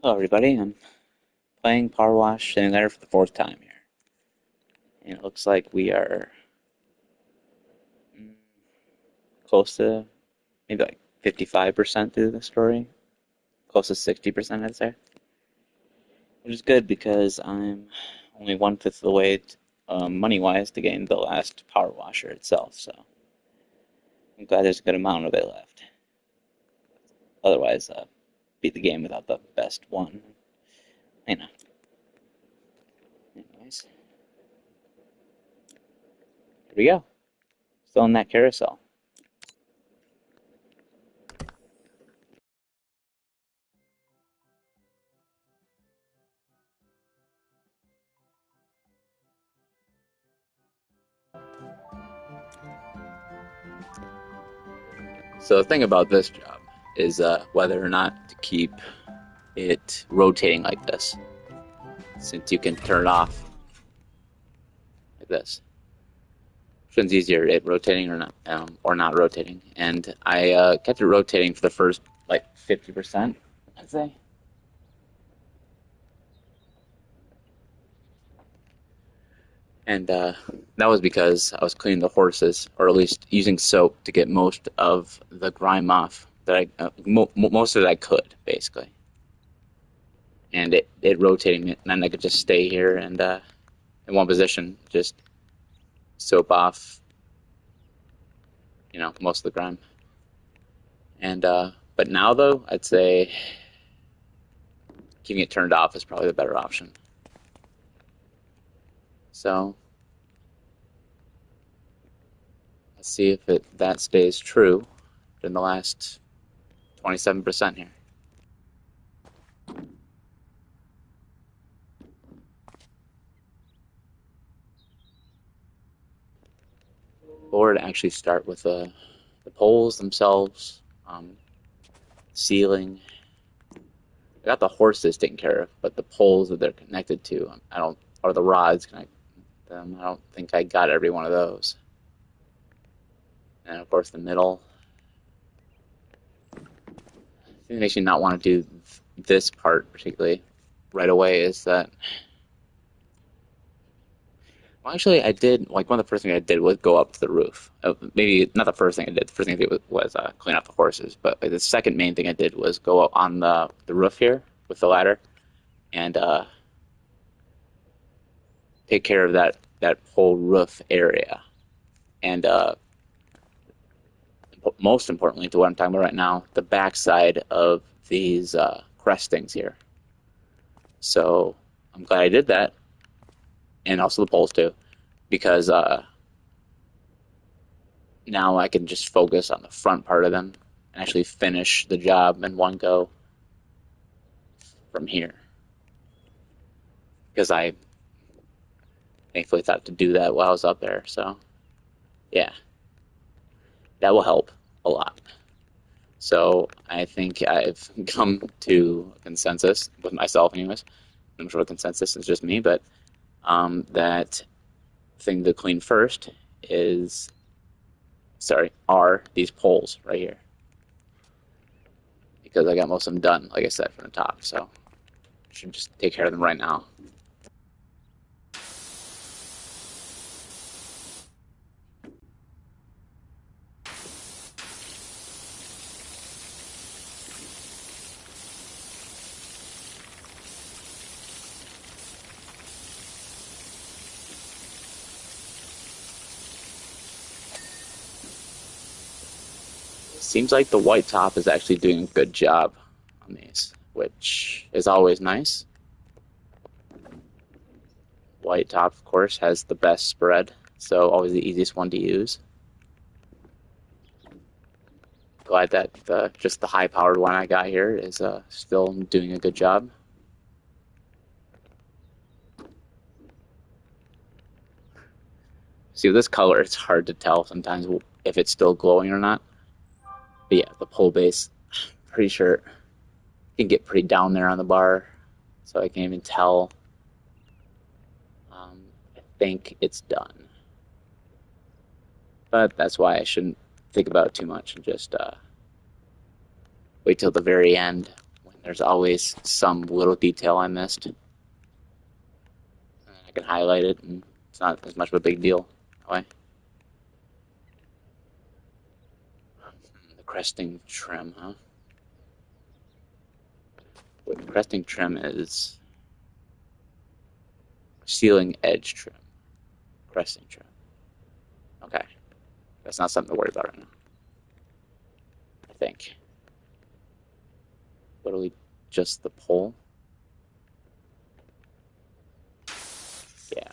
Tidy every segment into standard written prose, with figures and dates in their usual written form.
Hello, everybody. I'm playing Power Wash Simulator for the fourth time here. And it looks like we are mm, close to maybe like 55% through the story. Close to 60%, I'd say. Which is good because I'm only one-fifth of the way, money-wise, to getting the last Power Washer itself. So I'm glad there's a good amount of it left. Otherwise, beat the game without the best one. You know. Anyways, here we go. Still in that carousel. So the thing about this job is whether or not to keep it rotating like this, since you can turn it off like this. Which one's easier, it rotating or not rotating? And I kept it rotating for the first like 50%, I'd say. And that was because I was cleaning the horses, or at least using soap to get most of the grime off that most of it I could basically. And it rotating it, and then I could just stay here and in one position, just soap off, most of the grime. And but now though, I'd say keeping it turned off is probably the better option. So let's see if that stays true in the last 27% here. Or to actually start with the poles themselves, ceiling. I got the horses taken care of, but the poles that they're connected to, I don't, or the rods connected to them, I don't think I got every one of those. And of course the middle. The thing that makes me not want to do this part particularly right away is that, well, actually, I did, like, one of the first things I did was go up to the roof. Maybe not the first thing I did. The first thing I did was clean up the horses. But like, the second main thing I did was go up on the roof here with the ladder and take care of that whole roof area. And most importantly, to what I'm talking about right now, the backside of these crestings here. So I'm glad I did that, and also the poles too, because now I can just focus on the front part of them and actually finish the job in one go from here. Because I thankfully thought to do that while I was up there. So, yeah, that will help a lot. So I think I've come to a consensus with myself, anyways. I'm sure a consensus is just me, but that thing to clean first are these poles right here. Because I got most of them done, like I said, from the top. So I should just take care of them right now. Seems like the white top is actually doing a good job on these, which is always nice. White top, of course, has the best spread, so always the easiest one to use. Glad that just the high-powered one I got here is still doing a good job. See, with this color, it's hard to tell sometimes if it's still glowing or not. But yeah, the pole base, pretty sure you can get pretty down there on the bar, so I can't even tell. I think it's done. But that's why I shouldn't think about it too much and just wait till the very end when There's always some little detail I missed. I can highlight it, and it's not as much of a big deal. That the cresting trim, huh? What the cresting trim is ceiling edge trim. Cresting trim. Okay. That's not something to worry about right now. I think. Literally just the pole. Yeah.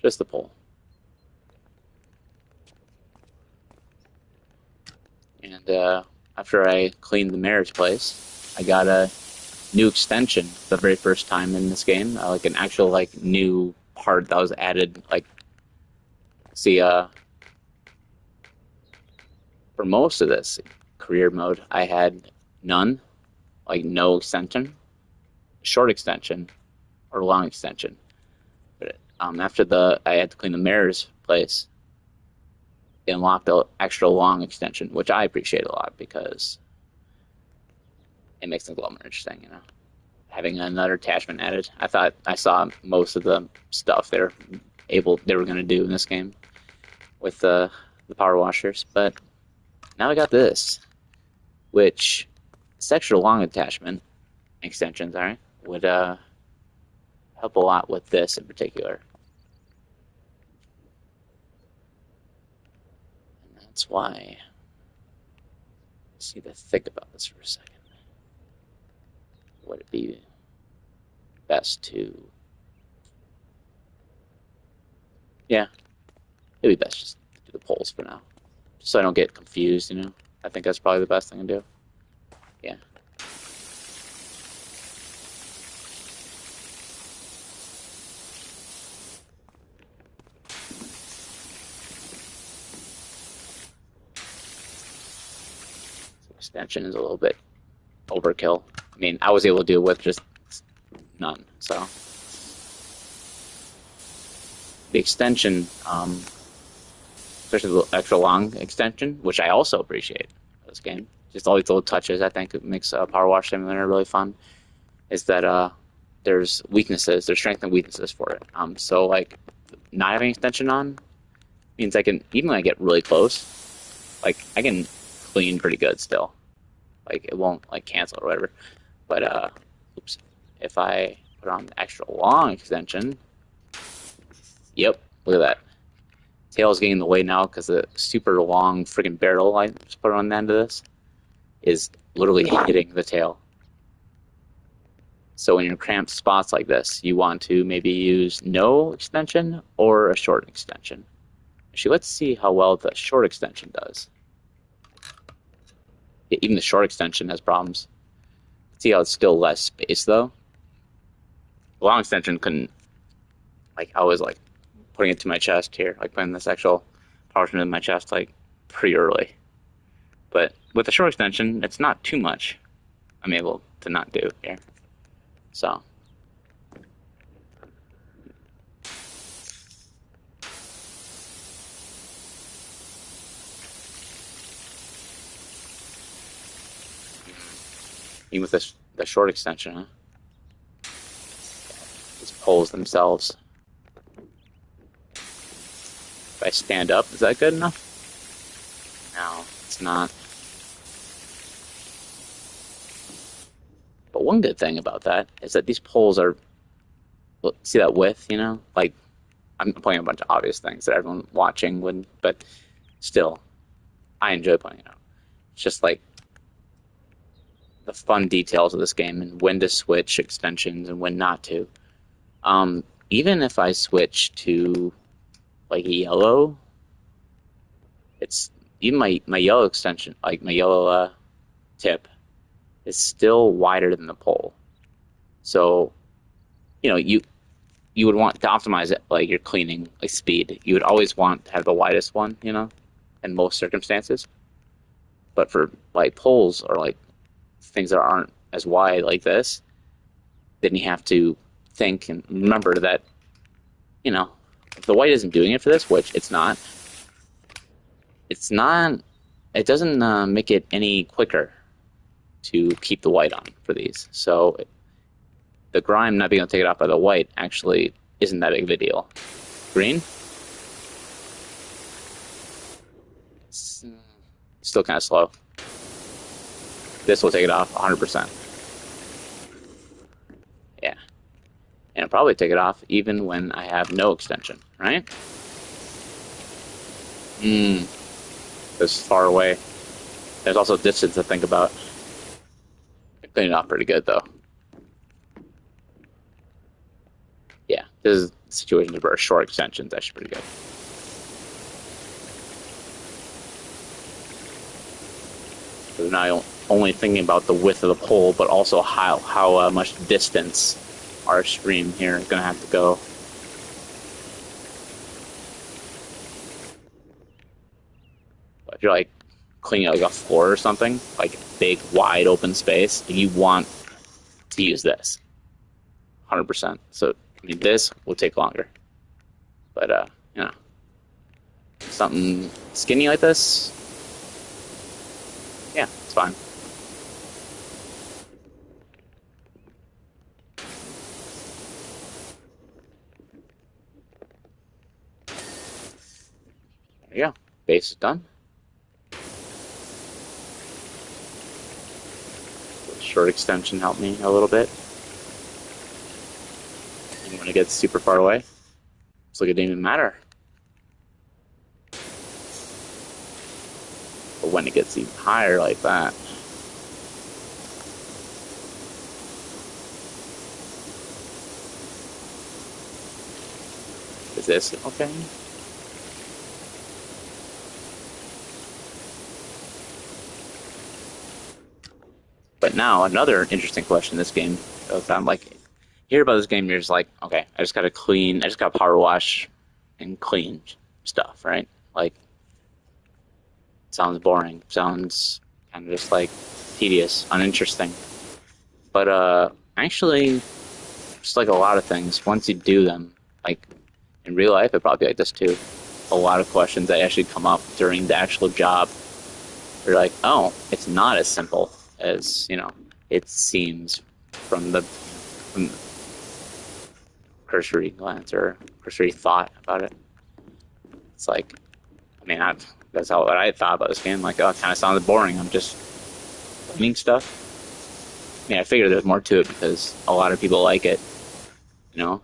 Just the pole. And after I cleaned the mayor's place, I got a new extension the very first time in this game. Like an actual like new part that was added. Like, see, for most of this career mode, I had none, like no extension, short extension, or long extension. But after I had to clean the mayor's place, it unlocked the extra long extension, which I appreciate a lot because it makes things a lot more interesting, you know. Having another attachment added, I thought I saw most of the stuff they were going to do in this game with the power washers, but now I got this, which this extra long attachment extensions, all right, would help a lot with this in particular. And that's why I just need to think about this for a second. Would it be best to... Yeah, it'd be best just to do the poles for now, just so I don't get confused, you know. I think that's probably the best thing to do. Yeah. Extension is a little bit overkill. I mean, I was able to do it with just none, so. The extension, especially the extra long extension, which I also appreciate in this game, just all these little touches, I think it makes Power Wash Simulator really fun, is that there's strengths and weaknesses for it. So, like, not having extension on means I can, even when I get really close, like, I can clean pretty good still. Like, it won't, like, cancel or whatever. But, oops, if I put on the extra long extension, yep, look at that. Tail's getting in the way now because the super long friggin' barrel I just put on the end of this is literally hitting the tail. So when you're in cramped spots like this, you want to maybe use no extension or a short extension. Actually, let's see how well the short extension does. Even the short extension has problems. See how it's still less space though. The long extension couldn't. Like, I was like putting it to my chest here, like putting this actual power trim in my chest like pretty early. But with the short extension, it's not too much I'm able to not do here. So. Even with the short extension, huh? These poles themselves. If I stand up, is that good enough? No, it's not. But one good thing about that is that these poles are, see that width, you know? Like, I'm pointing out a bunch of obvious things that everyone watching would, but still, I enjoy pointing it out. It's just like the fun details of this game and when to switch extensions and when not to. Even if I switch to like yellow, it's even my yellow extension, like my yellow tip, is still wider than the pole. So, you know, you would want to optimize it, like your cleaning like speed. You would always want to have the widest one, you know, in most circumstances. But for like poles or like things that aren't as wide like this, then you have to think and remember that, you know, if the white isn't doing it for this, which it's not, it doesn't make it any quicker to keep the white on for these. So the grime not being able to take it off by the white actually isn't that big of a deal. Green? It's still kind of slow. This will take it off 100%. Yeah. And it'll probably take it off even when I have no extension, right? This is far away. There's also distance to think about. I cleaned it off pretty good, though. Yeah, this is situations where short extensions actually pretty good. So now only thinking about the width of the pole, but also how much distance our stream here is going to have to go. If you're like cleaning like a floor or something, like big wide open space, you want to use this 100%. So I mean, this will take longer, but you know, something skinny like this, yeah, it's fine. There you go. Base is done. Short extension helped me a little bit. And when it gets super far away, it's like it didn't even matter. But when it gets even higher like that, is this okay? But now another interesting question in this game. If I'm like, hear about this game, you're just like, okay, I just gotta power wash and clean stuff, right? Like, sounds boring, sounds kind of just like tedious, uninteresting. But actually, just like a lot of things, once you do them, like in real life, it'd probably be like this too. A lot of questions that actually come up during the actual job, you're like, oh, it's not as simple as it seems from the cursory glance or cursory thought about it. It's like, I mean, that's how what I thought about this game. Like, oh, it kind of sounded boring. I'm just cleaning stuff. I mean, I figured there's more to it because a lot of people like it.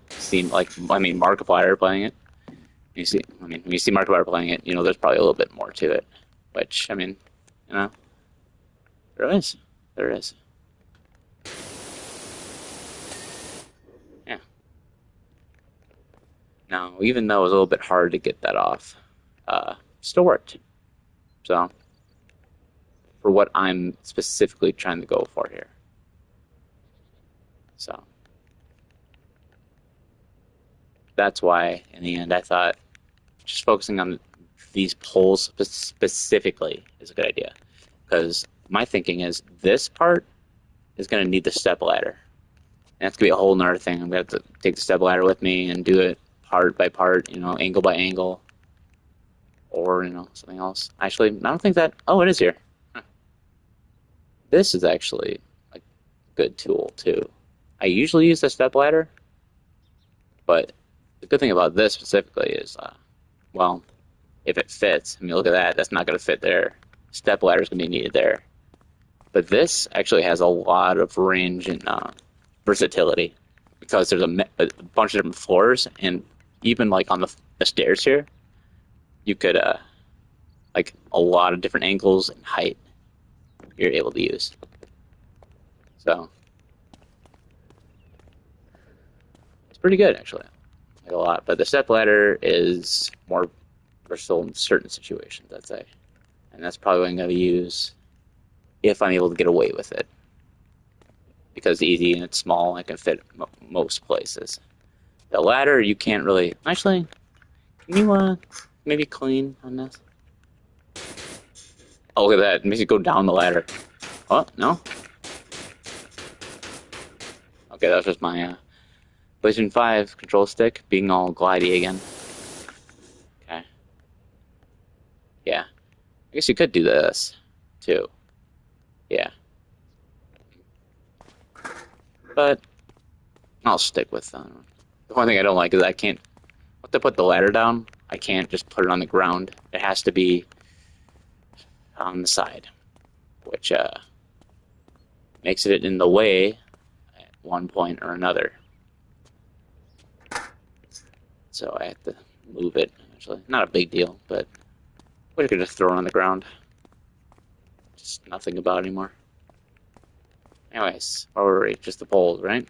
Seem like, I mean, Markiplier playing it. When you see Markiplier playing it, there's probably a little bit more to it. Which, I mean, there is. There is. Yeah. Now, even though it was a little bit hard to get that off, still worked. So, for what I'm specifically trying to go for here. So, that's why, in the end, I thought just focusing on these poles specifically is a good idea. Because my thinking is this part is going to need the step ladder. And that's going to be a whole nother thing. I'm going to have to take the step ladder with me and do it part by part, angle by angle. Or, something else. Actually, I don't think that... Oh, it is here. Huh. This is actually a good tool, too. I usually use the step ladder. But the good thing about this specifically is, well, if it fits, I mean, look at that. That's not going to fit there. Step ladder is going to be needed there. But this actually has a lot of range and versatility because there's a bunch of different floors, and even like on the stairs here, you could like a lot of different angles and height you're able to use. So it's pretty good actually, like a lot. But the step ladder is more versatile in certain situations, I'd say, and that's probably what I'm going to use if I'm able to get away with it. Because it's easy and it's small, I can fit most places. The ladder, you can't really... Actually, can you maybe clean on this? Oh, look at that. It makes you go down the ladder. Oh, no? Okay, that was just my PlayStation 5 control stick being all glidey again. Okay. Yeah. I guess you could do this, too. Yeah. but I'll stick with them. The one thing I don't like is I can't. If I put the ladder down, I can't just put it on the ground. It has to be on the side, which makes it in the way at one point or another. So I have to move it eventually. Not a big deal, but we could just throw it on the ground. Just nothing about it anymore. Anyways, where were we? Just the poles, right?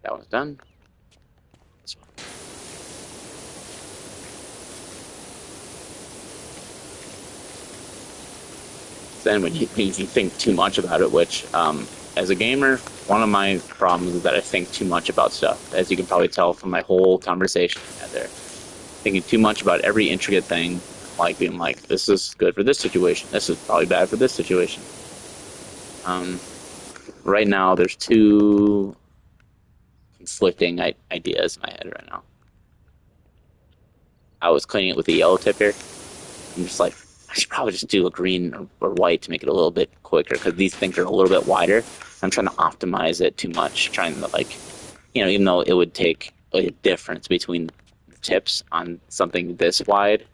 That one's done. This one. Then when you think too much about it, which as a gamer, one of my problems is that I think too much about stuff. As you can probably tell from my whole conversation there, thinking too much about every intricate thing, like being like, this is good for this situation, this is probably bad for this situation. Right now, there's two conflicting ideas in my head right now. I was cleaning it with the yellow tip here. I'm just like, I should probably just do a green or white to make it a little bit quicker because these things are a little bit wider. I'm trying to optimize it too much, trying to like, even though it would take a difference between the tips on something this wide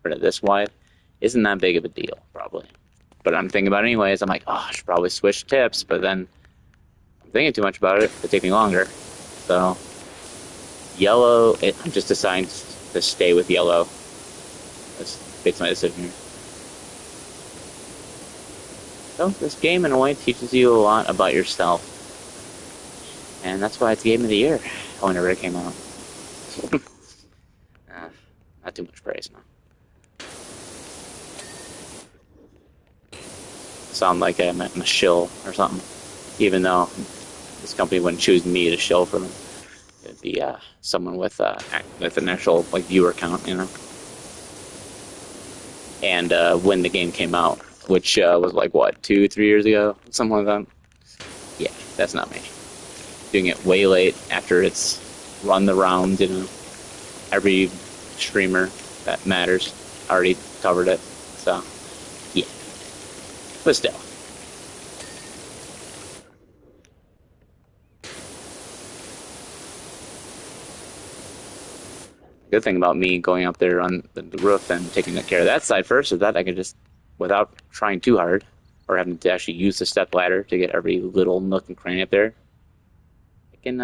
or this wide, isn't that big of a deal, probably. But I'm thinking about it anyways. I'm like, oh, I should probably switch tips, but then I'm thinking too much about it. It takes me longer. So yellow, I'm just deciding to stay with yellow. That's my decision here. So this game in a way teaches you a lot about yourself. And that's why it's Game of the Year whenever it came out. Not too much praise, no. Sound like I'm a shill or something. Even though this company wouldn't choose me to shill for them. It'd be someone with an actual like viewer count, And when the game came out, which was like what, 2-3 years ago, something like that. Yeah, that's not me. Doing it way late after it's run the round. Every streamer that matters already covered it. So yeah, but still. Good thing about me going up there on the roof and taking care of that side first is that I can just, without trying too hard or having to actually use the step ladder to get every little nook and cranny up there, I can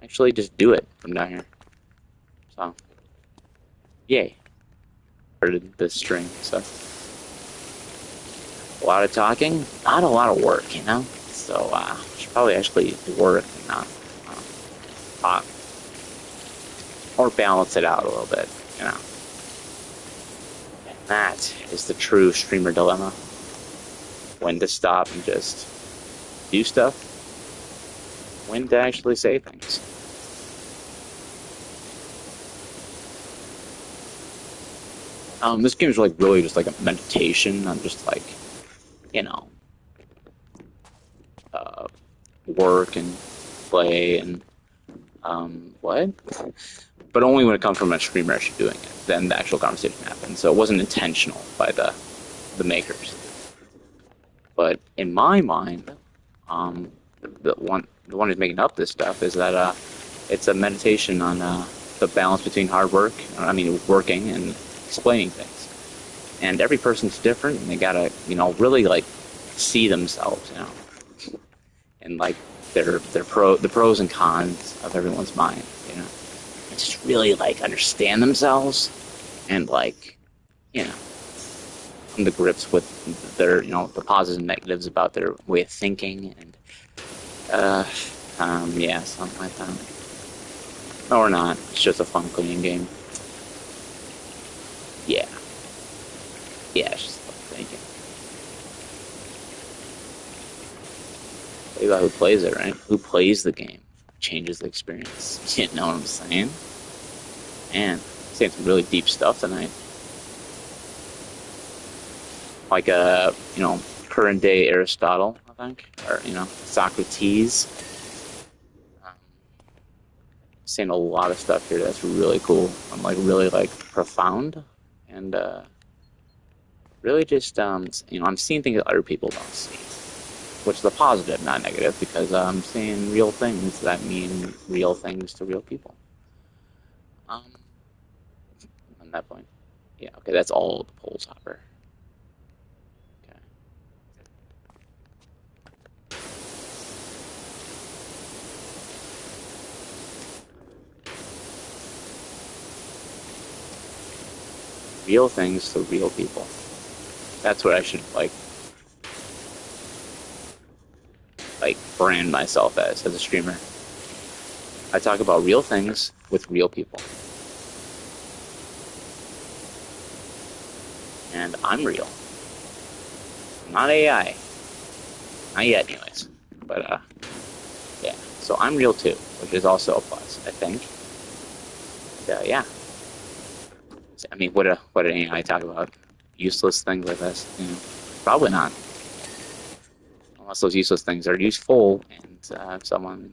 actually just do it from down here. So, yay. Started the string, so. A lot of talking, not a lot of work, So, I should probably actually work and not talk. Or balance it out a little bit, And that is the true streamer dilemma. When to stop and just do stuff. When to actually say things. This game is like really just like a meditation on just like, work and play and what? But only when it comes from a streamer actually doing it. Then the actual conversation happens. So it wasn't intentional by the makers. But in my mind, the one who's making up this stuff is that it's a meditation on the balance between hard work, working and explaining things. And every person's different, and they gotta, really like see themselves, and like the pros and cons of everyone's mind, and just really like understand themselves and like, come to grips with their, the positives and negatives about their way of thinking and yeah, something like that. Or not. It's just a fun cleaning game. Yeah. Yeah, it's just fun thinking. Think about who plays it, right? Who plays the game changes the experience. You know what I'm saying? Man, I'm saying some really deep stuff tonight. Like current day Aristotle, I think, or Socrates. Saying a lot of stuff here that's really cool. I'm like really like profound and really just I'm seeing things that other people don't see. which is a positive, not negative, because I'm saying real things that mean real things to real people. Um, on that point, yeah, okay, that's all the polls hopper. Okay, real things to real people. That's what I should like brand myself as a streamer. I talk about real things with real people, and I'm real. I'm not AI, not yet, anyways. But yeah. So I'm real too, which is also a plus, I think. Yeah. I mean, what did AI talk about? Useless things like this? Probably not. Unless those useless things are useful and someone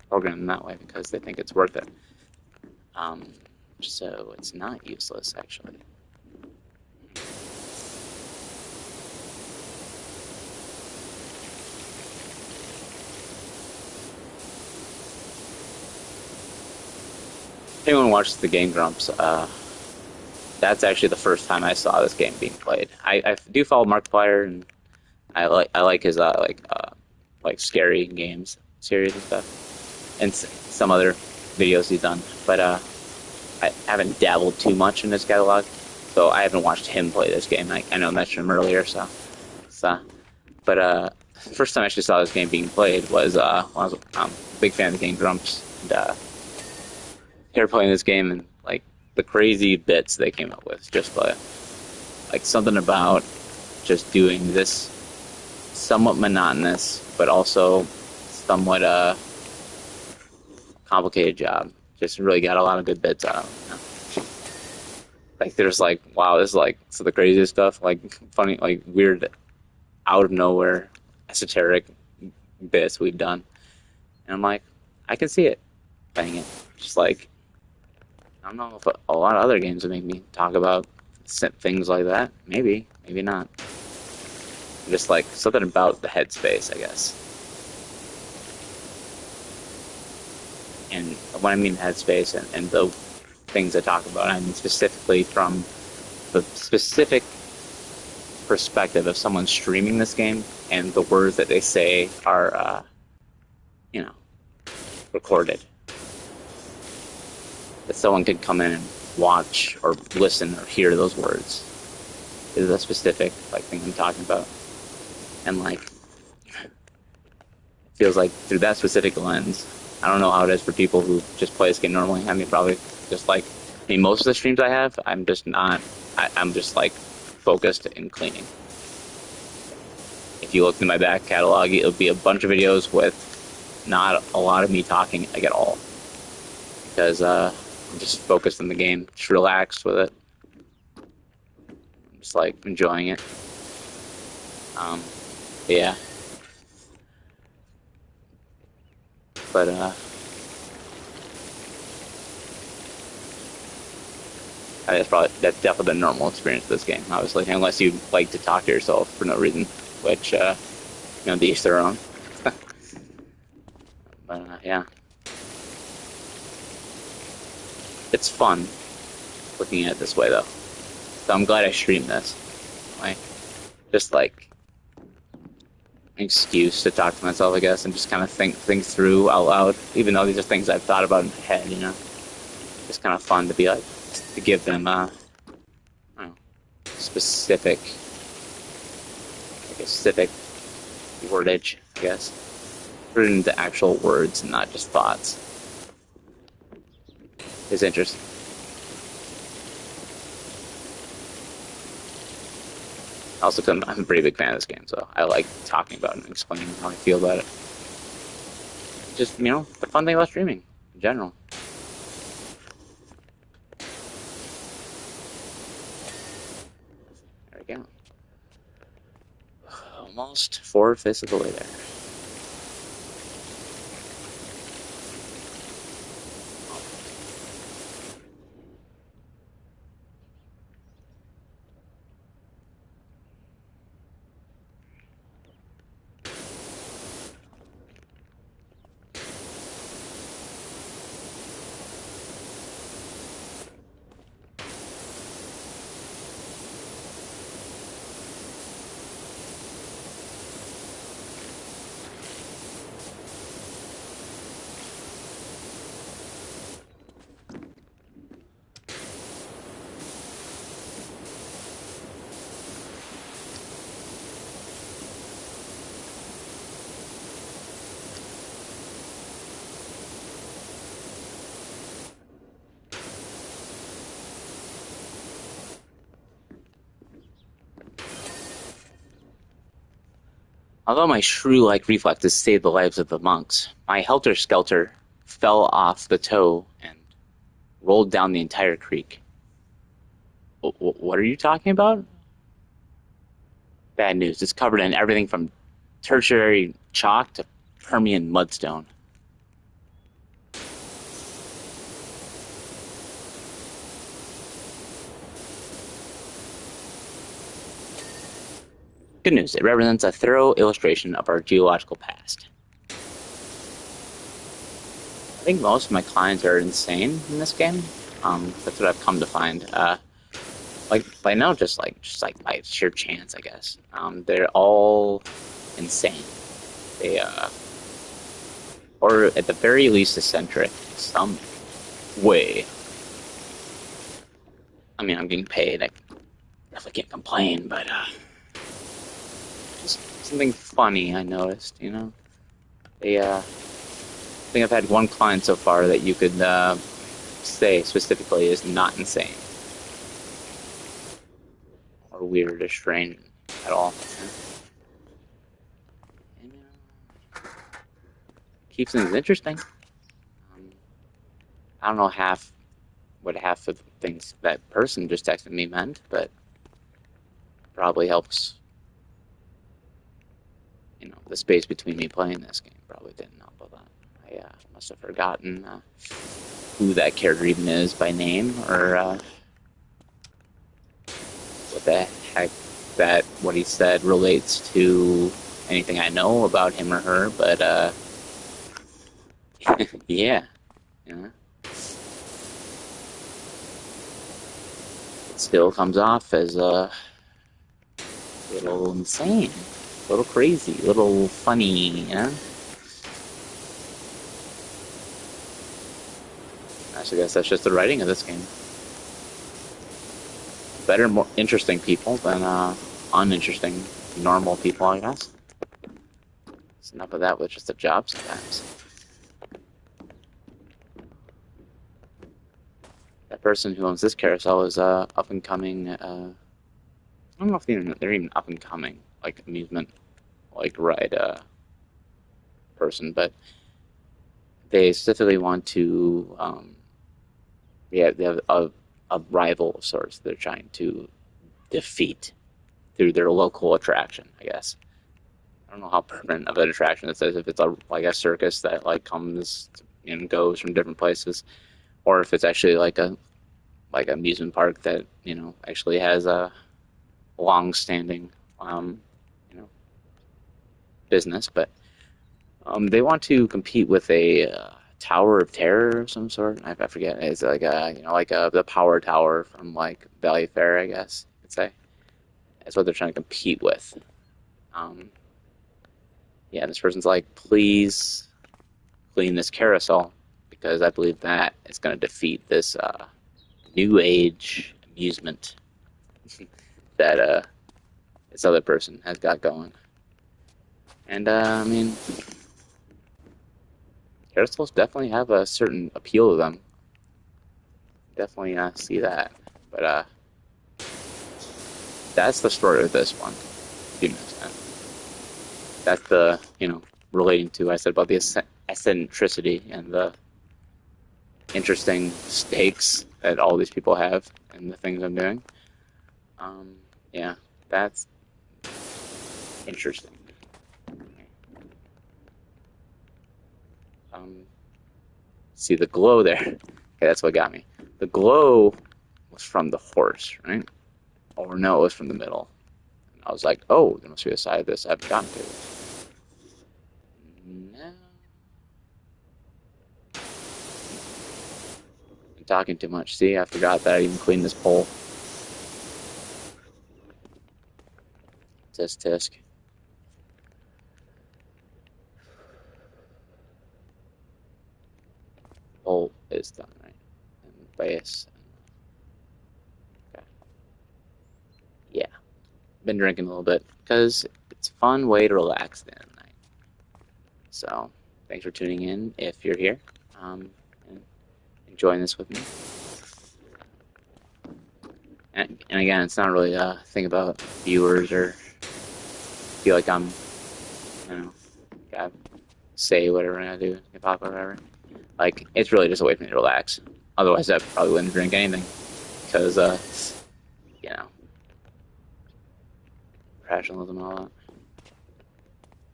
programmed them that way because they think it's worth it. Um, so it's not useless, actually. If anyone watches the Game Grumps, that's actually the first time I saw this game being played. I do follow Markiplier, and I like his like scary games series and stuff, and some other videos he's done. But I haven't dabbled too much in his catalog, so I haven't watched him play this game. I know I mentioned him earlier, so. But first time I actually saw this game being played was when I was a big fan of the Game Grumps, and they were playing this game and like the crazy bits they came up with, just like something about just doing this somewhat monotonous, but also somewhat complicated job. Just really got a lot of good bits out of it. Like there's like, wow, this is like some of the craziest stuff, like funny, like weird, out of nowhere, esoteric bits we've done. And I'm like, I can see it playing it. Just like, I don't know if a lot of other games would make me talk about things like that. Maybe, maybe not. Just like something about the headspace, I guess. And when I mean headspace and the things I talk about, I mean specifically from the specific perspective of someone streaming this game and the words that they say are, you know, recorded. That someone could come in and watch or listen or hear those words is the specific like thing I'm talking about. And like feels like through that specific lens, I don't know how it is for people who just play this game normally. I mean, probably just like, I mean, most of the streams I have, I'm just not, I'm just like focused in cleaning. If you look in my back catalog, it'll be a bunch of videos with not a lot of me talking like at all. Because I'm just focused on the game, just relaxed with it. I'm just like enjoying it. Um, yeah. But that's definitely the normal experience of this game, obviously, unless you like to talk to yourself for no reason, which to each their own. But yeah, it's fun looking at it this way though. So I'm glad I streamed this. Like, just like an excuse to talk to myself, I guess, and just kind of think things through out loud. Even though these are things I've thought about in my head. It's kind of fun to be like to give them I don't know, specific, like a specific wordage, I guess. Put it into actual words and not just thoughts. It's interesting. Also, because I'm a pretty big fan of this game, so I like talking about it and explaining how I feel about it. Just, the fun thing about streaming in general. There we go. Almost 4/5 of the way there. Although my shrew-like reflexes saved the lives of the monks, my helter-skelter fell off the toe and rolled down the entire creek. What are you talking about? Bad news. It's covered in everything from tertiary chalk to Permian mudstone. Good news. It represents a thorough illustration of our geological past. I think most of my clients are insane in this game. That's what I've come to find. Like by now, just like by sheer chance, I guess. They're all insane. They or at the very least eccentric, some way. I mean, I'm getting paid. I definitely can't complain, but just something funny I noticed. You know, they I think I've had one client so far that you could say specifically is not insane or weird or strange at all. And, keeps things interesting. I don't know what half of the things that person just texted me meant, but probably helps. You know, the space between me playing this game probably didn't help with that. I must have forgotten who that character even is by name, or what the heck what he said relates to anything I know about him or her, but yeah, you know. It still comes off as a little insane, a little crazy, a little funny, you know. I guess that's just the writing of this game. Better, more interesting people than uninteresting, normal people, I guess. It's enough of that with just a job sometimes. That person who owns this carousel is up and coming. I don't know if they're even up and coming, like amusement, like ride person, but they specifically want to. They have a rival of sorts they're trying to defeat through their local attraction, I guess. I don't know how permanent of an attraction this is, if it's like a circus that like comes and goes from different places, or if it's actually like a amusement park that, you know, actually has a long-standing you know, business. But they want to compete with a Tower of Terror of some sort. I forget. It's like the Power Tower from like Valley Fair, I guess you could say. That's what they're trying to compete with. Yeah, this person's like, please clean this carousel because I believe that is going to defeat this new age amusement that this other person has got going. And I mean, carousels definitely have a certain appeal to them. Definitely see that. But that's the story of this one. If you missed that. That's the, you know, relating to I said about the eccentricity and the interesting stakes that all these people have and the things I'm doing. Yeah, that's interesting. See the glow there. Okay, that's what got me. The glow was from the horse, right? Or no, it was from the middle. And I was like, oh, there must be a side of this I haven't gotten to. No. I'm talking too much. See, I forgot that I even cleaned this pole. Tisk tisk. Pole is done, right? And base. Okay. Yeah. Been drinking a little bit because it's a fun way to relax the night. So, thanks for tuning in if you're here and enjoying this with me. And again, it's not really a thing about viewers or feel like I'm you know, gotta say whatever I'm gonna do, hip hop or whatever. Like, it's really just a way for me to relax. Otherwise, I probably wouldn't drink anything because, you know, professionalism and all that.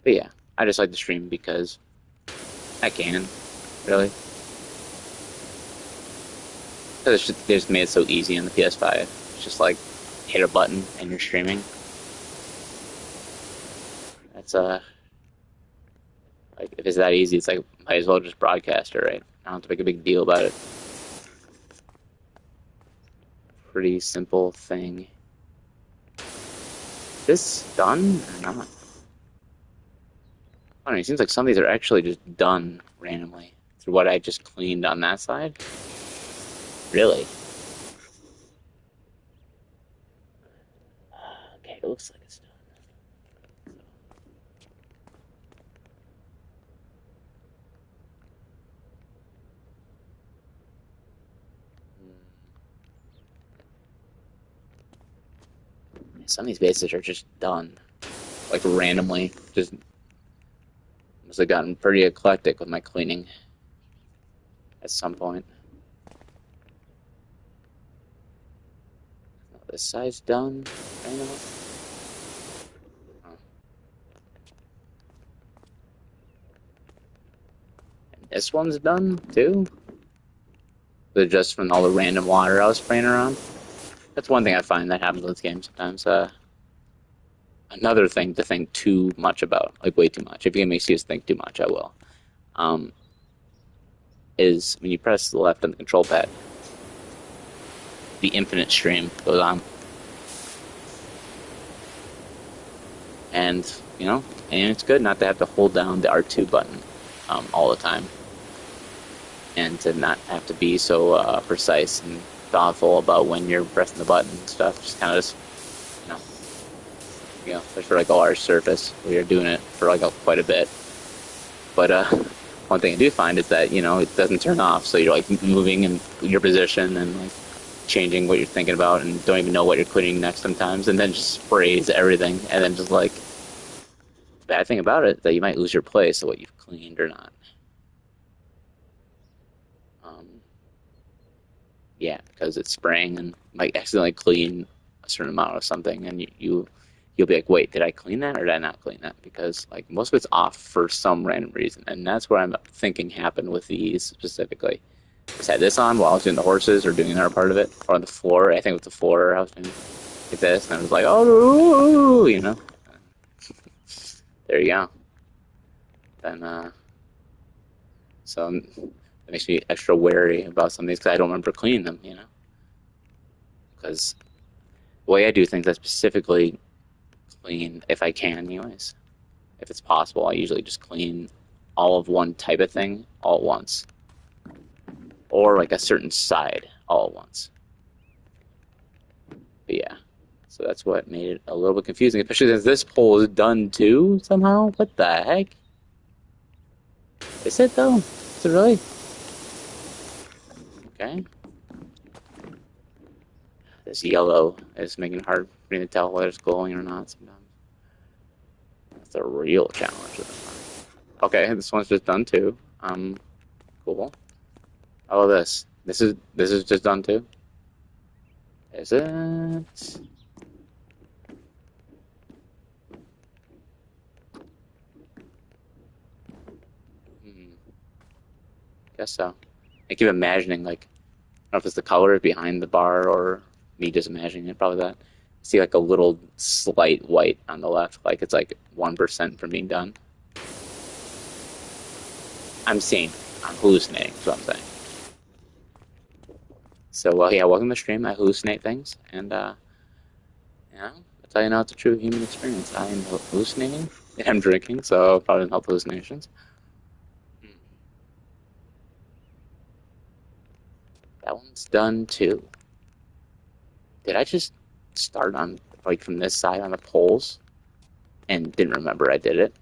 But yeah, I just like to stream because I can, really. Because they just made it so easy on the PS5. It's just like hit a button and you're streaming. That's like if it's that easy, it's like might as well just broadcast it, right? I don't have to make a big deal about it. Pretty simple thing. Is this done or not? I don't know. It seems like some of these are actually just done randomly through what I just cleaned on that side. Really? Okay, it looks like it's done. Some of these bases are just done, like randomly. Just must have gotten pretty eclectic with my cleaning at some point. This side's done. Randomly. Oh. And this one's done too. But just from all the random water I was spraying around. That's one thing I find that happens with this game sometimes. Another thing to think too much about, like way too much. If the game makes you think too much, I will. Um, is when you press the left on the control pad, the infinite stream goes on. And, you know, and it's good not to have to hold down the R2 button all the time. And to not have to be so precise and thoughtful about when you're pressing the button and stuff. Just kind of just, just for like a large surface, we are doing it for like quite a bit. But one thing I do find is that, it doesn't turn off. So you're like moving in your position and like changing what you're thinking about and don't even know what you're cleaning next sometimes. And then just sprays everything. And then just like, bad thing about it, that you might lose your place of what you've cleaned or not. Yeah, because it's spraying and might accidentally clean a certain amount of something, and you'll be like, wait, did I clean that or did I not clean that? Because like most of it's off for some random reason, and that's what I'm thinking happened with these specifically. I just had this on while I was doing the horses or doing another part of it, or on the floor. I think with the floor I was doing like this, and I was like, oh, there you go. Then so it makes me extra wary about some of these because I don't remember cleaning them, because the way I do things, I specifically clean if I can, anyways. If it's possible, I usually just clean all of one type of thing all at once, or like a certain side all at once. But yeah, so that's what made it a little bit confusing, especially since this poll is done too somehow. What the heck? Is it though? Is it really? Okay. This yellow is making it hard for me to tell whether it's glowing or not sometimes. That's a real challenge. Okay, this one's just done too. Cool. Oh, this is just done too. Is it? Guess so. I keep imagining like I don't know if it's the color behind the bar or me just imagining it. Probably that. I see like a little slight white on the left, like it's like 1% from being done. I'm hallucinating. Is what I'm saying. So, well, yeah, welcome to the stream. I hallucinate things, and that's how you know it's a true human experience. I am hallucinating, and I'm drinking, so probably doesn't help hallucinations. That one's done too. Did I just start on like from this side on the poles and didn't remember I did it?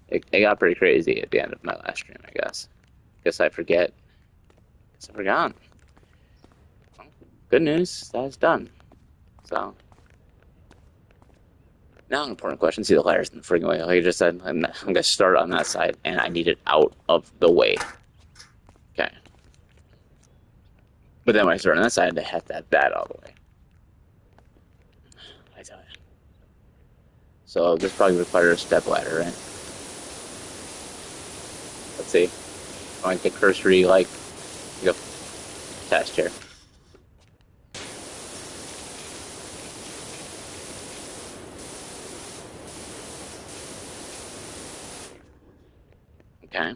It got pretty crazy at the end of my last stream, I guess. Guess I forget. Guess I forgot. Well, good news, that's done. So, Now an important question. See the ladders in the friggin' way. Like I just said, I'm gonna start on that side, and I need it out of the way. Okay. But then when I start on that side, I have to have that out of the way. I tell you. So this probably requires a step ladder, right? Let's see. I want to get cursory, like, go test here. Okay.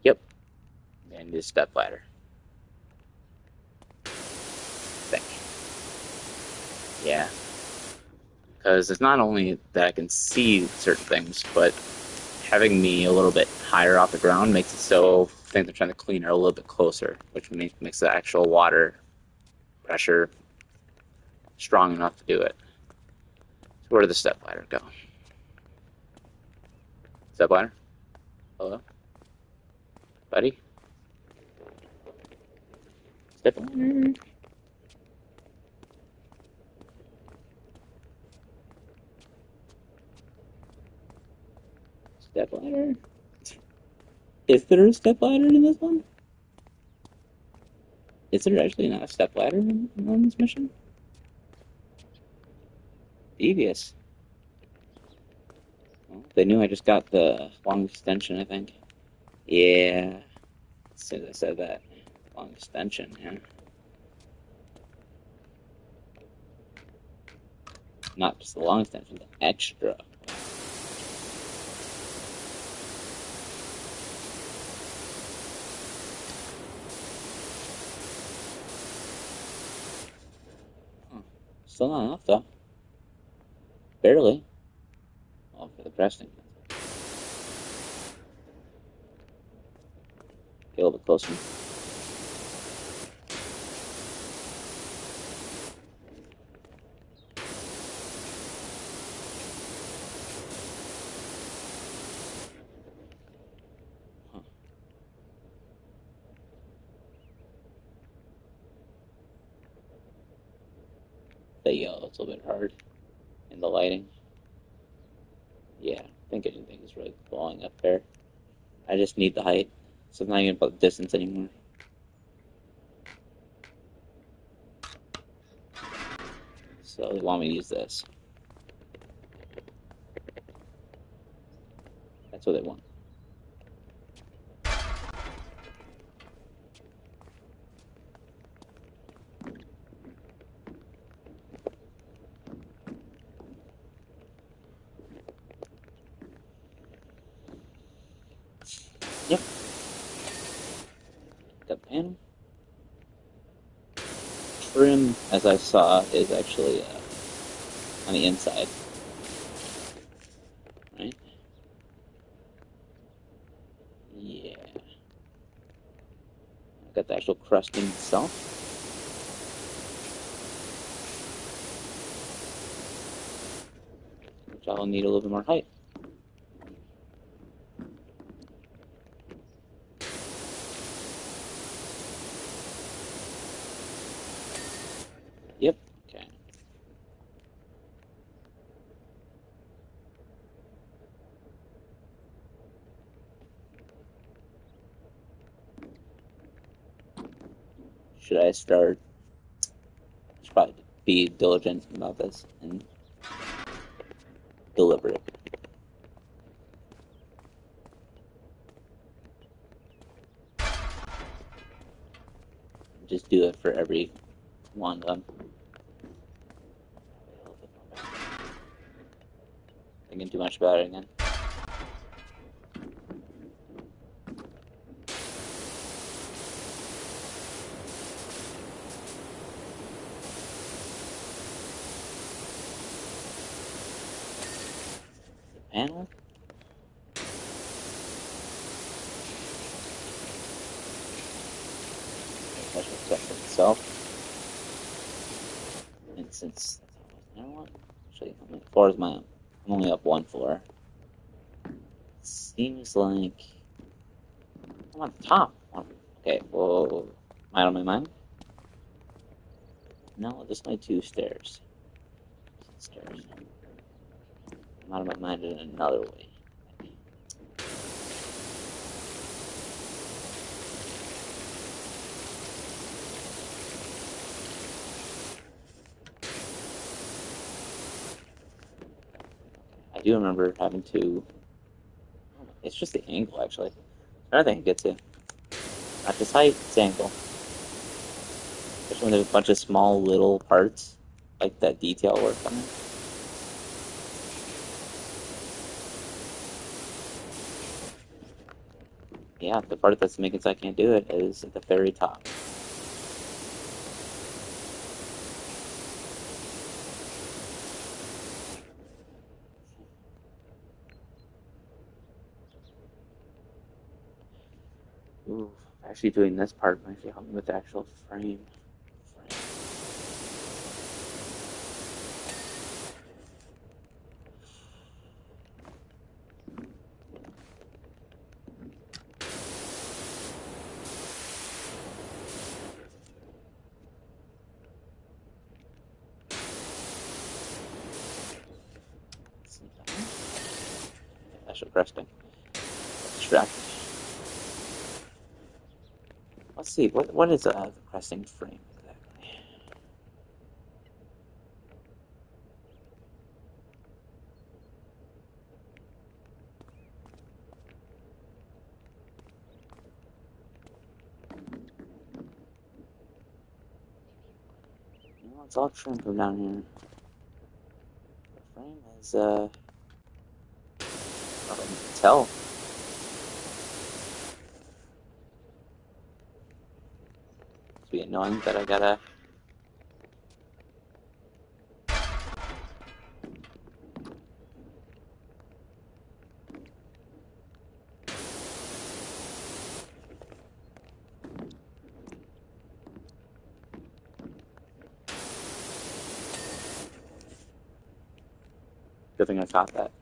Yep. And this step ladder. Think. Yeah. Because it's not only that I can see certain things, but having me a little bit higher off the ground makes it so things I'm trying to clean are a little bit closer, which makes the actual water pressure strong enough to do it. So where did the step ladder go? Step ladder? Hello? Buddy? Step ladder? Step ladder? Is there a step ladder in this one? Is there actually not a step ladder on this mission? Devious. Well, they knew I just got the long extension, I think. Yeah. As soon as I said that. Long extension, yeah. Not just the long extension, the extra. Huh. Still not enough, though. Barely. Oh, for the breasting. Get a little bit closer. Huh. The yellow, it's a little bit hard. And the lighting. Yeah, I think anything is really blowing up there. I just need the height. So it's not even about the distance anymore. So they want me to use this. That's what they want. Yep. The panel. Trim, as I saw, is actually on the inside. Right? Yeah. Got the actual crusting itself. Which I'll need a little bit more height. Yep. Okay. Should I start? Should probably be diligent about this and deliberate. Just do it for every one of them. Thinking too much about it again. Panel. Special section itself. And since I want, actually, 4 is my. I'm only up 1 floor. Seems like I'm on top. Okay, whoa. Am I out of my mind? No, this might two stairs. Stairs. I'm out of my mind in another way. I do remember having to. It's just the angle, actually. Another thing I get to. Not just height, it's angle. Especially when there's a bunch of small little parts, like that detail work on it. Yeah, the part that's making so I can't do it is at the very top. Ooh, actually doing this part might help me with the actual frame. Special cresting. Distracting. Let's see, what is the cresting frame exactly? Well, it's all trim from down here. The frame is I can tell. It's be annoying that I gotta. Good thing I caught that.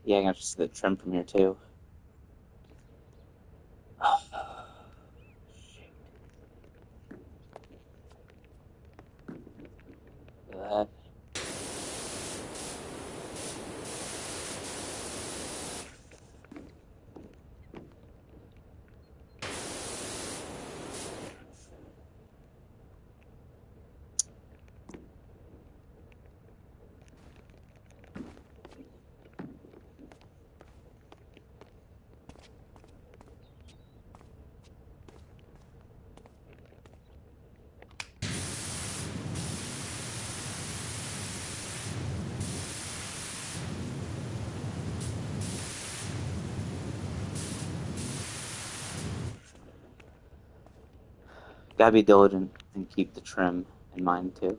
Yeah, I got just the trim from here too. That. Gotta be diligent and keep the trim in mind too.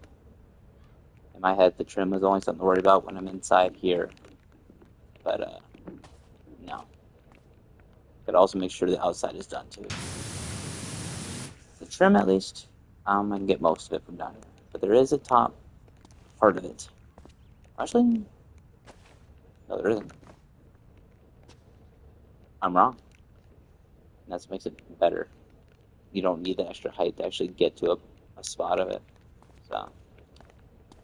In my head, the trim was only something to worry about when I'm inside here, but no. Gotta also make sure the outside is done too. The trim, at least, I can get most of it from down here, but there is a top part of it. Actually, no, there isn't. I'm wrong. And that makes it better. You don't need the extra height to actually get to a spot of it. So,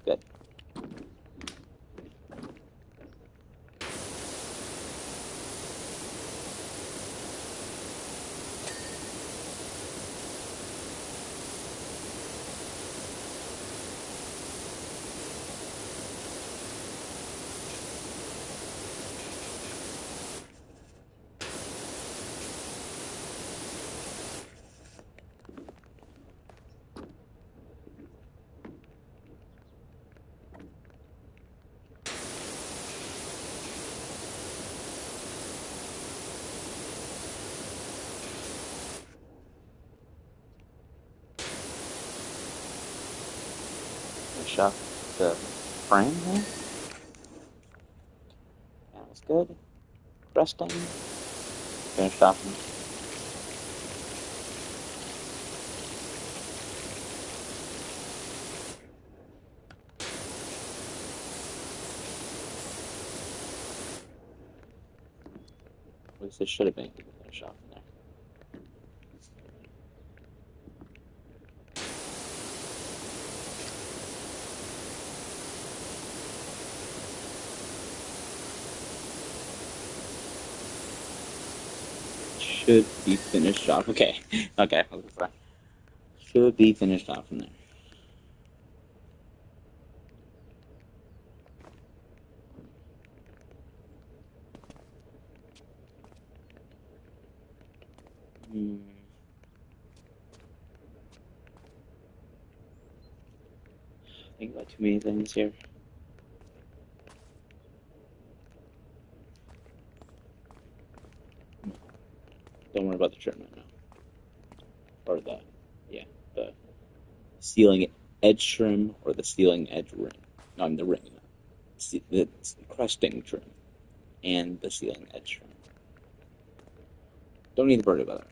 good. finish up the frame here. That was good. Resting. Finished off. At least it should have been able to finish off in there. Should be finished off. Okay. Okay. Should be finished off from there. Think about too many things here. Don't worry about the trim right now. Or the sealing edge trim or the sealing edge ring. No, I'm the ring. The crusting trim and the sealing edge trim. Don't need to worry about it.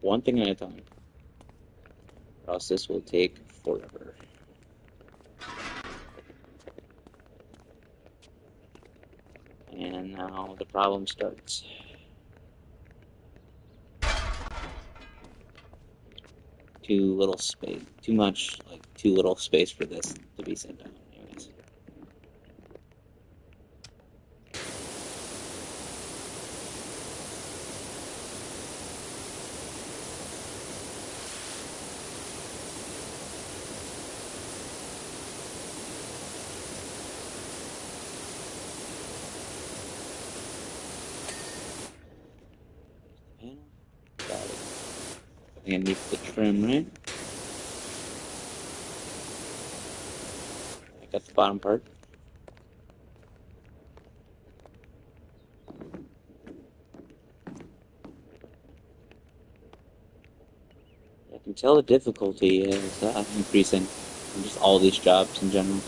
One thing at a time. Or else this will take forever. And now the problem starts. Too little space. Too much, like, too little space for this to be set down. Anyways. Panel. Got it. Underneath the trim, right? I got the bottom part. I can tell the difficulty is increasing on just all these jobs in general.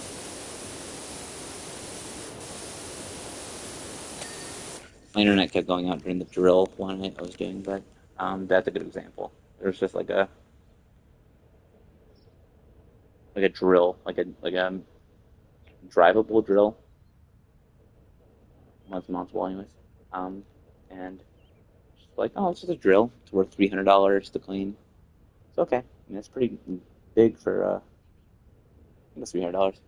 My internet kept going out during the drill one I was doing, but that's a good example. There's just like a drill, like a drivable drill. Once multiple, anyways. And just like, oh, it's just a drill. It's worth $300 to clean. It's okay. I mean, it's pretty big for I think it's $300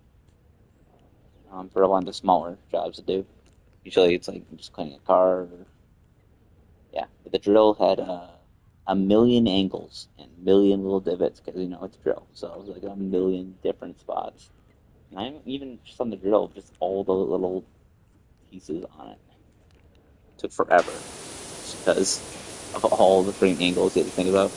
for a lot of the smaller jobs to do. Usually, it's like just cleaning a car. Or, yeah, but the drill had a million angles and a million little divots because it's a drill. So it was like a million different spots. And I'm even just on the drill, just all the little pieces on it. Took forever just because of all the different angles you had to think about.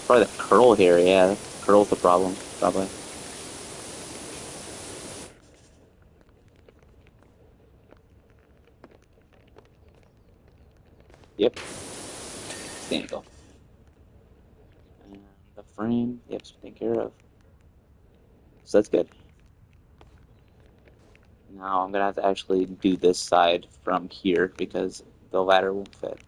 Probably the curl here, yeah. Curl's the problem, probably. Yep, stand and the frame, yep, taken care of. So that's good. Now I'm gonna have to actually do this side from here because the ladder won't fit.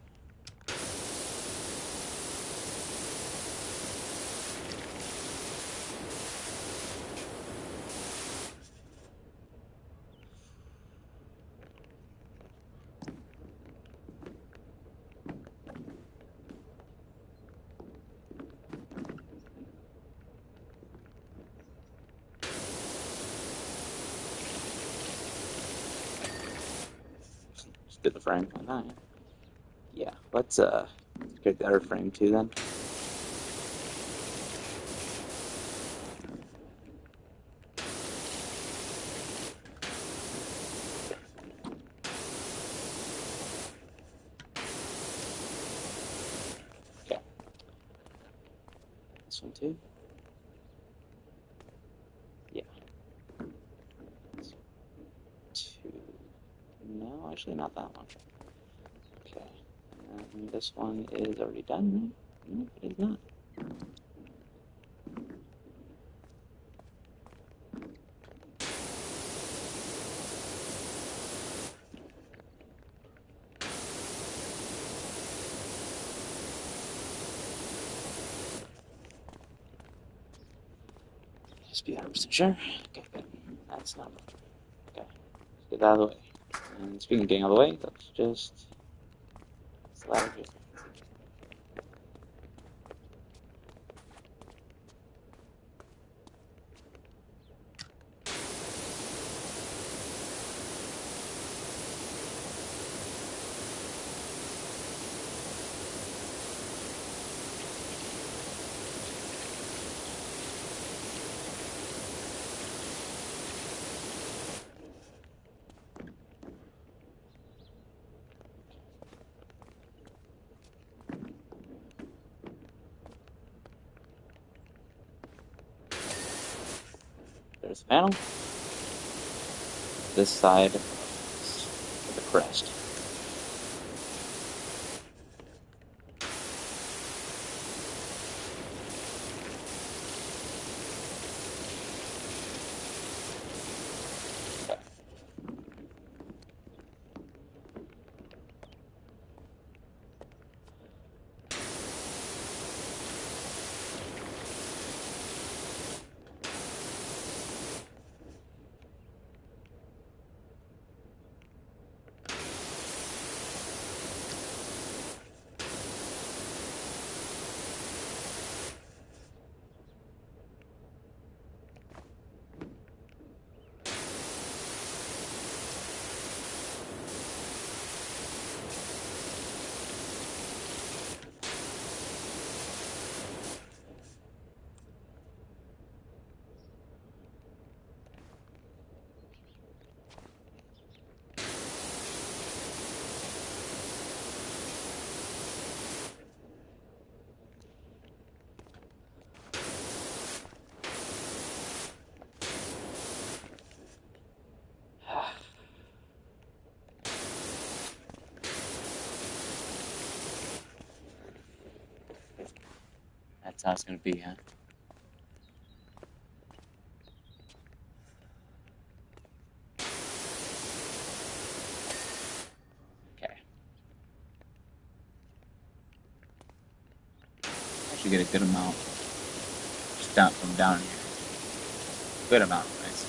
Just did the frame. Why not? Yeah, let's get the other frame too then. Okay. This one too. Actually, not that one. Okay. And this one is already done, right? No, it is not. Just be 100% sure. Okay, good. That's not moved. Okay. Let's get that out of the way. And speaking of getting out of the way, let's just slide here. There's the panel. This side of the crest. Okay. That's how it's going to be, huh? Okay. I should get a good amount just down from down here. Good amount, nice.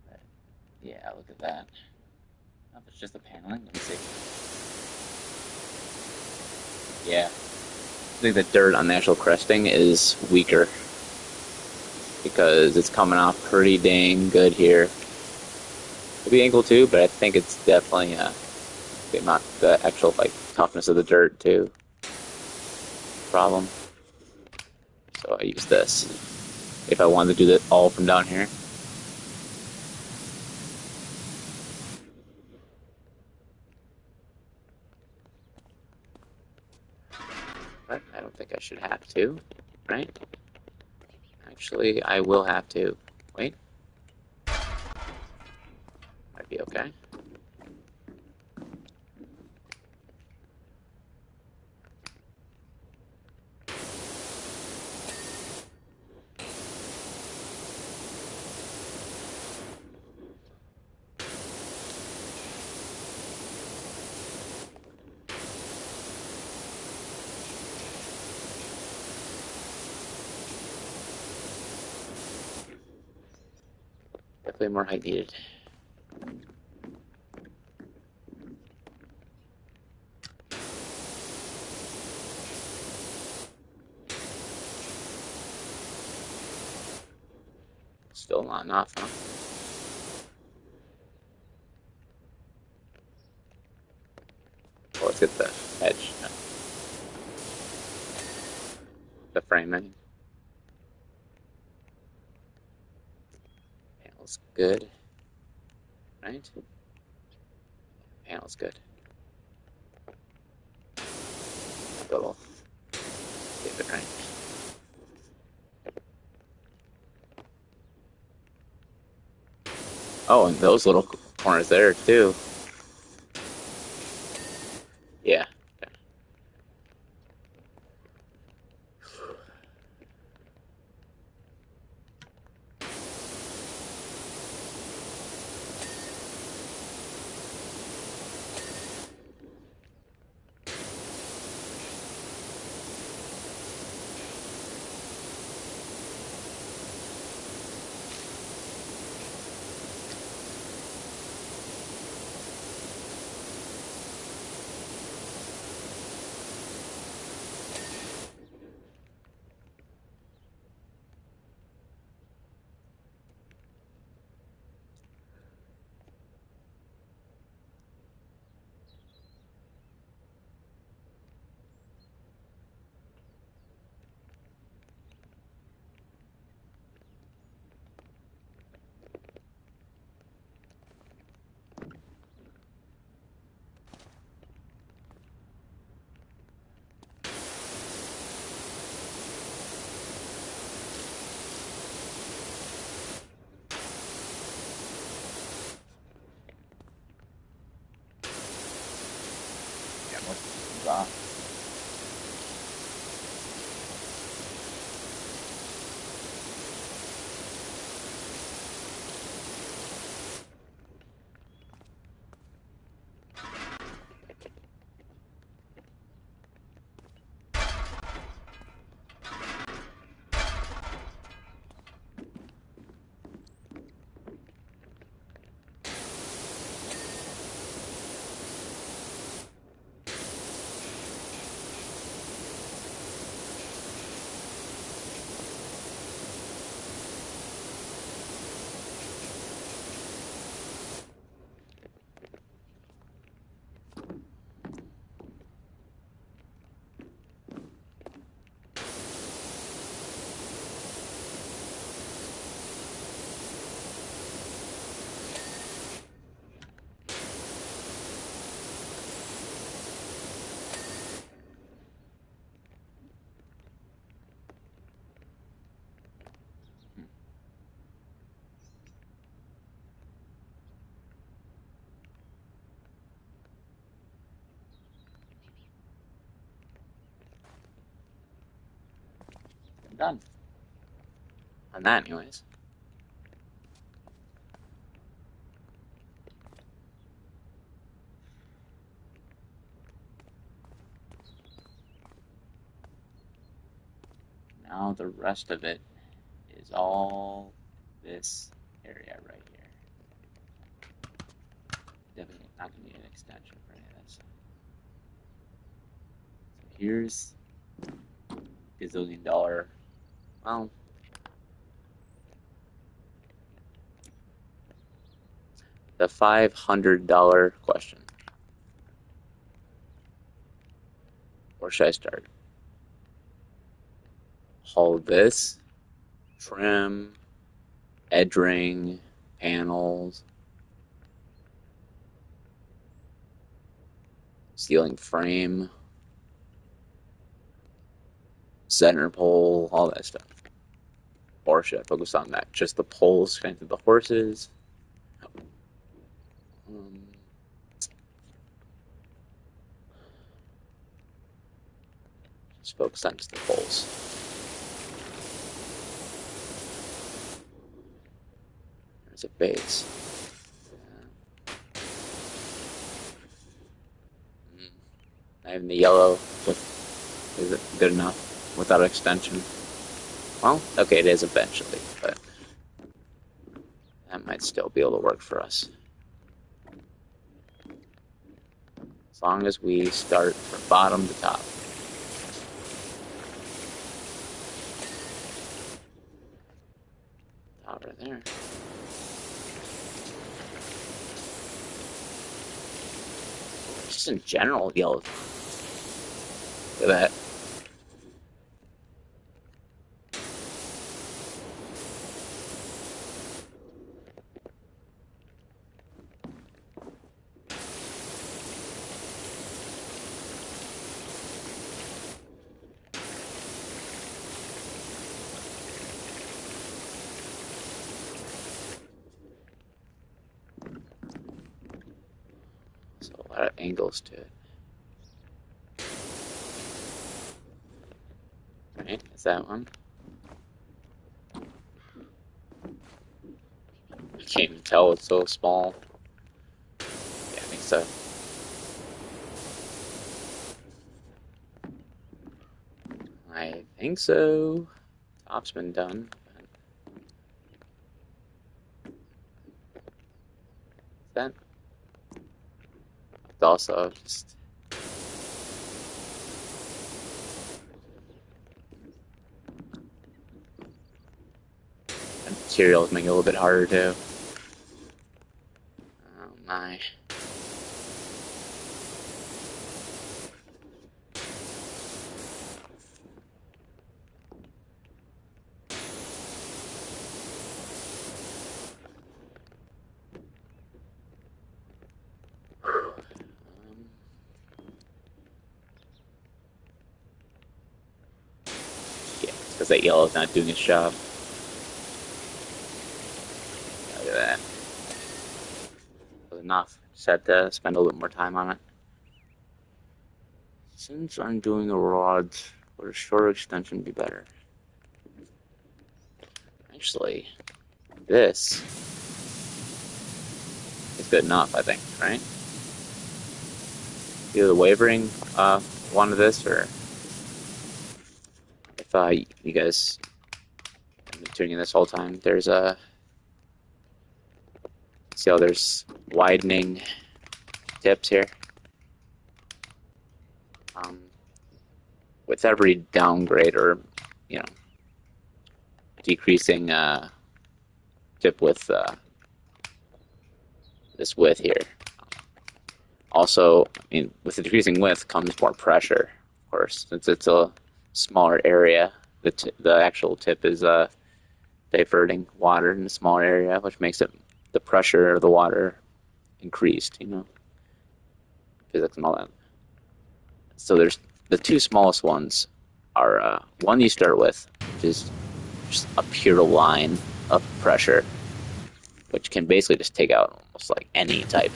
But yeah, look at that. Oh, it's just the paneling. Let me see. Yeah. I think the dirt on the actual cresting is weaker because it's coming off pretty dang good here. Could be angle too, but I think it's definitely the actual like toughness of the dirt too problem. So I use this if I wanted to do that all from down here. But I don't think I should have to, right? Actually, I will have to. Wait. Might be okay. Definitely more height needed. Still not enough, huh? Well, let's get the edge, the framing. Panel's good, right? Panel's good. A little it, right? Oh, and those little corners there too. Yeah. Yeah, what's off? I'm done. On that, anyways. Now the rest of it is all this area right here. Definitely not going to need an extension for any of this. So here's gazillion dollar, well, the $500 question. Where should I start? All this, trim, edge ring, panels, ceiling frame, center pole, all that stuff. Or should I focus on that? Just the poles connected to the horses? Um, just focus on just the poles. There's a base. Not even the yellow. Is it good enough without extension? Well, okay, it is eventually, but that might still be able to work for us. As long as we start from bottom to top. Top right there. Just in general, yellow. Look at that. So a lot of angles to it. Right? Is that one? I can't even tell, it's so small. Yeah, I think so. I think so. Top's been done. That it's also just the materials make it a little bit harder too. Oh my. Yeah, it's because that yellow's not doing its job. Look at that. That was enough. Just had to spend a little bit more time on it. Since I'm doing a rod, would a shorter extension be better? Actually, this is good enough, I think, right? Either the wavering one of this, or if you guys have been tuning in this whole time, there's a see how there's widening tips here. With every downgrade or you know decreasing tip with this width here. Also, I mean, with the decreasing width comes more pressure, of course, since it's a smaller area. The actual tip is diverting water in a smaller area, which makes it the pressure of the water increased. Physics and all that. So there's the two smallest ones are one you start with, which is just a pure line of pressure, which can basically just take out almost like any type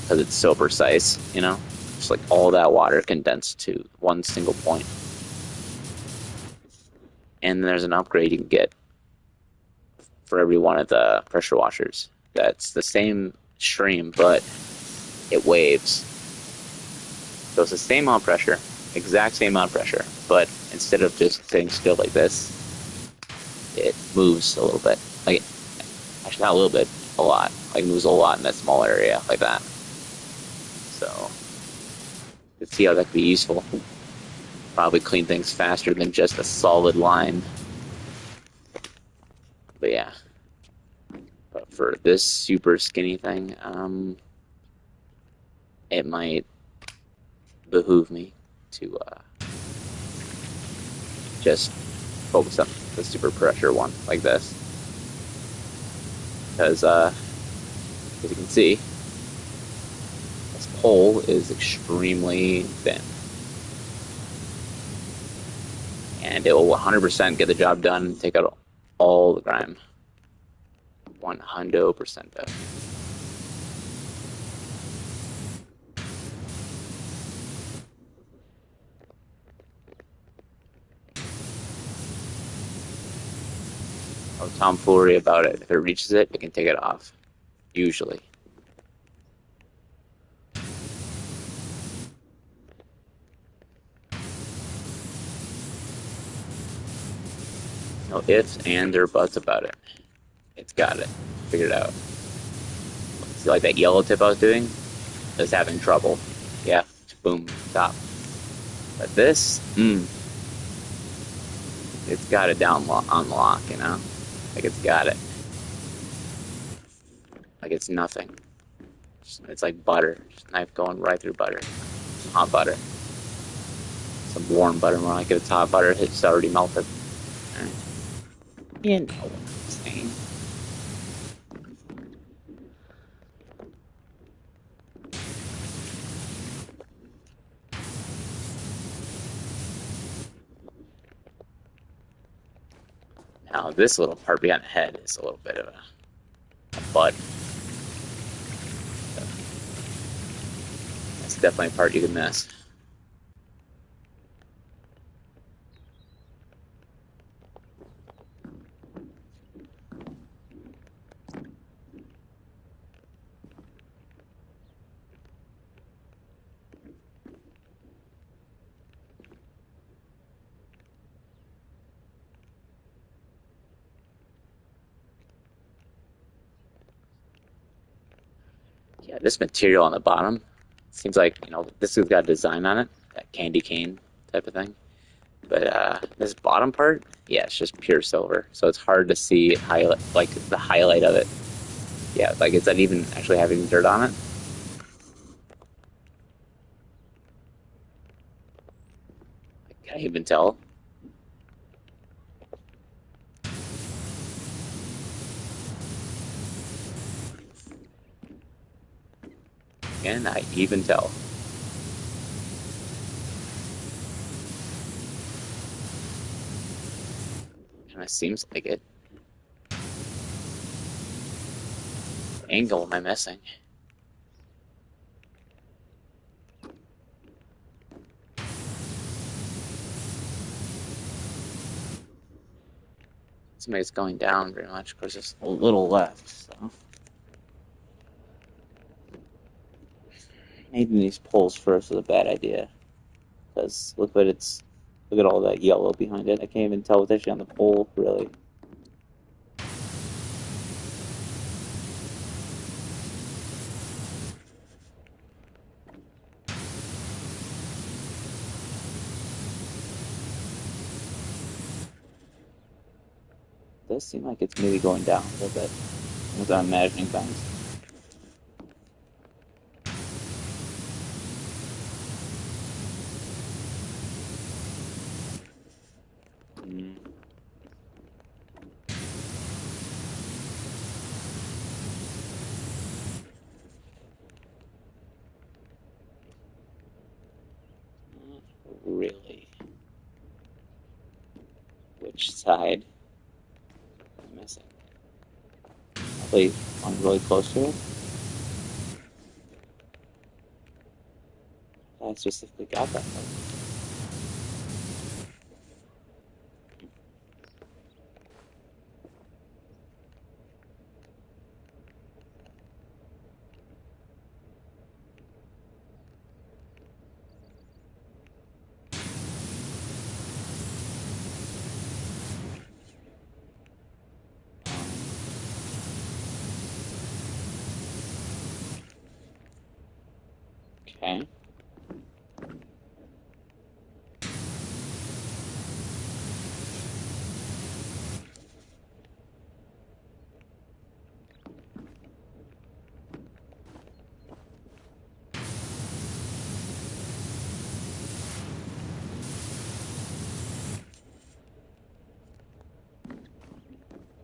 because it's so precise, just like all that water condensed to one single point. And then there's an upgrade you can get for every one of the pressure washers. That's the same stream, but it waves. So it's the same amount of pressure, exact same amount of pressure, but instead of just sitting still like this, it moves a little bit. Like, actually not a little bit, a lot. Like, it moves a lot in that small area, like that. So, let's see how that could be useful. Probably clean things faster than just a solid line. But yeah. But for this super skinny thing, it might behoove me to just focus on the super pressure one like this. Because, as you can see, this pole is extremely thin. And it will 100% get the job done and take out all the grime. 100% though. No tomfoolery about it. If it reaches it, it can take it off. Usually. No ifs, ands, or buts about it. It's got it. Figured it out. See, like that yellow tip I was doing? Is having trouble. Yeah, boom, stop. But this, it's got it down on lock, Like it's got it. Like it's nothing. It's like butter. Just knife going right through butter. Hot butter. Some warm butter, more like it's hot butter. It's already melted. Right. You know what I'm saying. Now this little part behind the head is a little bit of a butt. that's definitely a part you could miss. Yeah, this material on the bottom seems like, this has got a design on it, that candy cane type of thing. But this bottom part, yeah, it's just pure silver, so it's hard to see highlight, like the highlight of it. Yeah, like it's not even actually having dirt on it. I can't even tell. Can I even tell? Kind of seems like it. Angle am I missing? Somebody's going down very much. Of course, there's a little left, so maybe these poles first is a bad idea. Because look at all that yellow behind it. I can't even tell what's actually on the pole, really. It does seem like it's maybe going down a little bit. As I'm imagining things. Mm, not really. Which side am I missing? Probably one really close to it. I specifically got that part. Okay.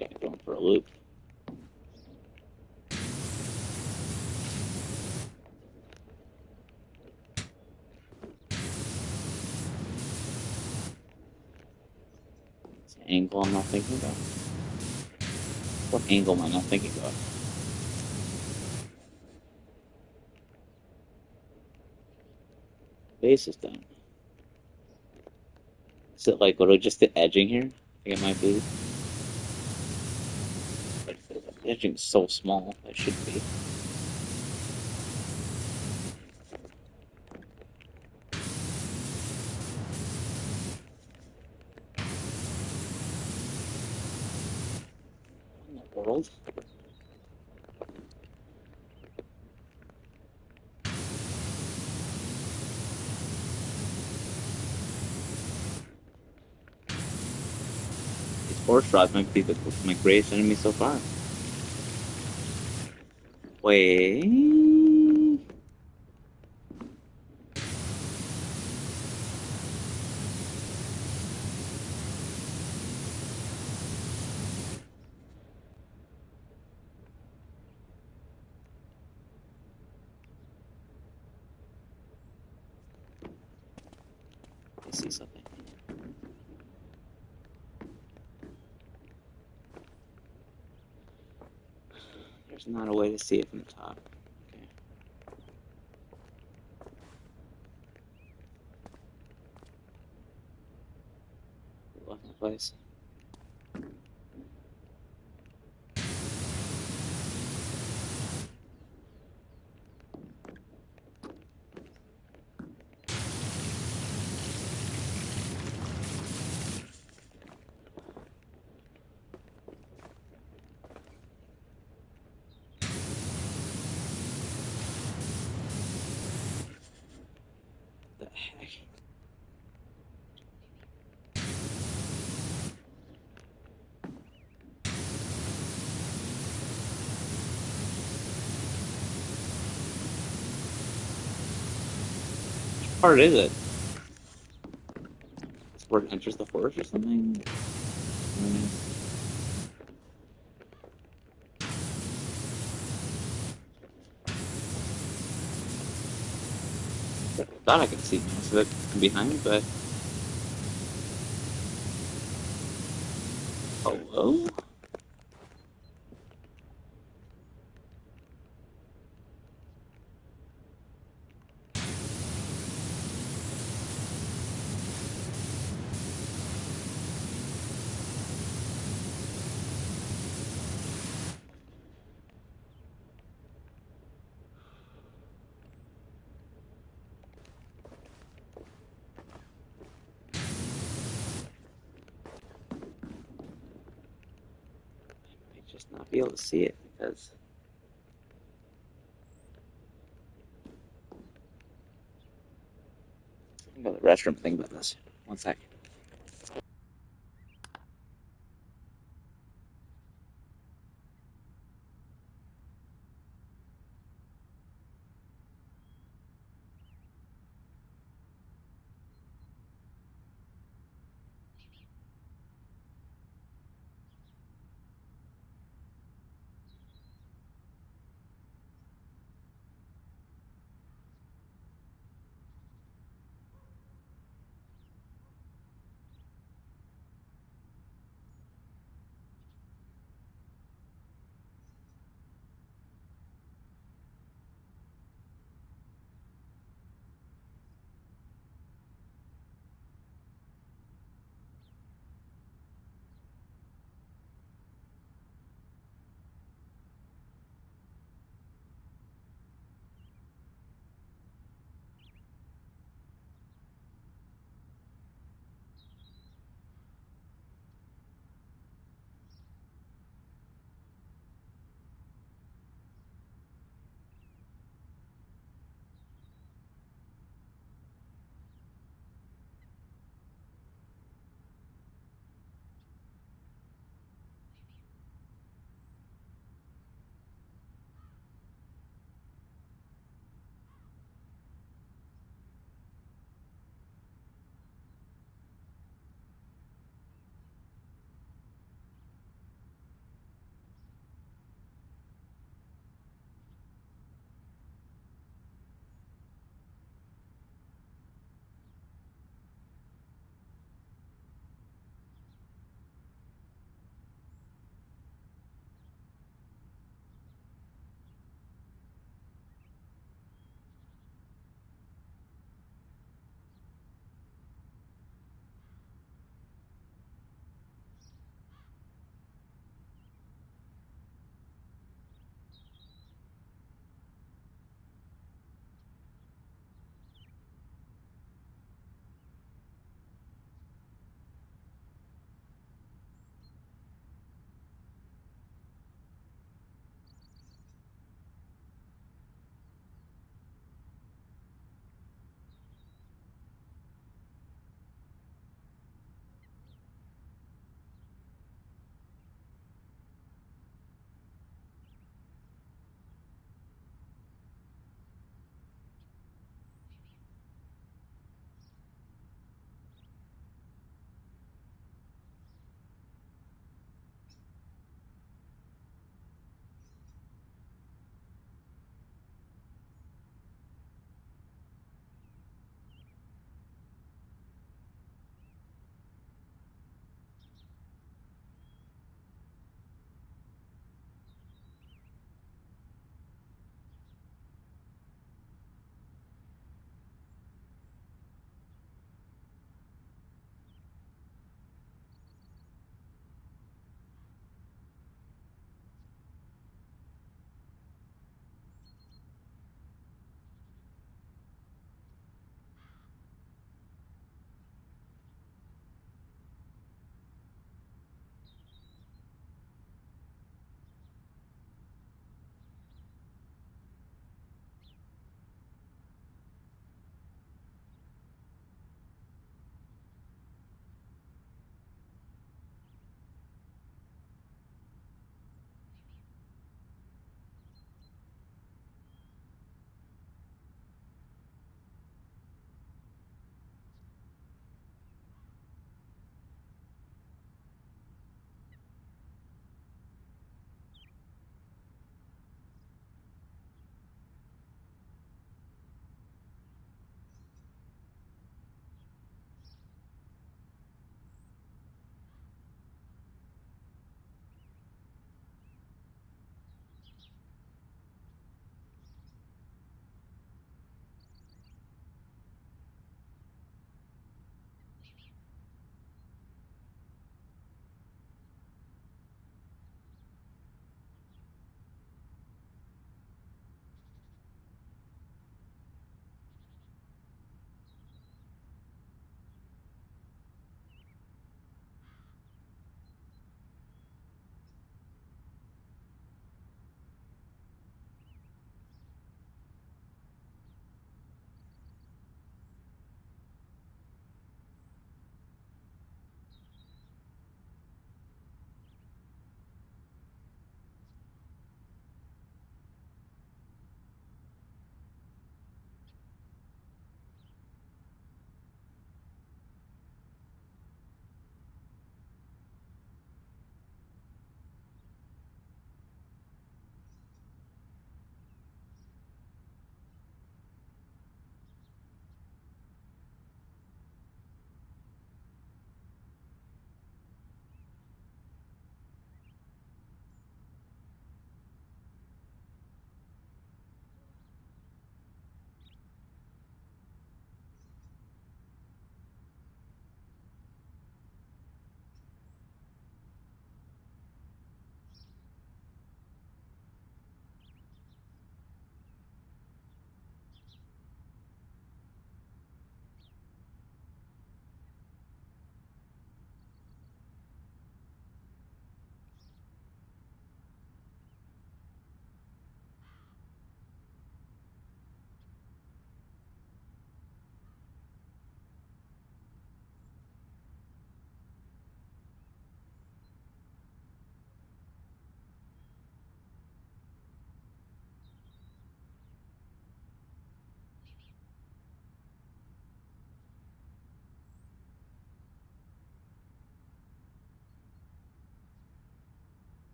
Okay, going for a loop. It's an angle I'm not thinking about. What angle am I not thinking about? Base is done. Is it like literally just the edging here? I think it might be. But the edging is so small, it should be. In the world? These horse rods might be my greatest enemy so far. Wait. I see something. There's not a way to see it from the top. Okay. in the place. The heck? Which part is it? It's where it enters the forest or something? I thought I could see most of it from behind, but hello? I might just not be able to see it because I'm going to the restroom. Think about this. 1 sec.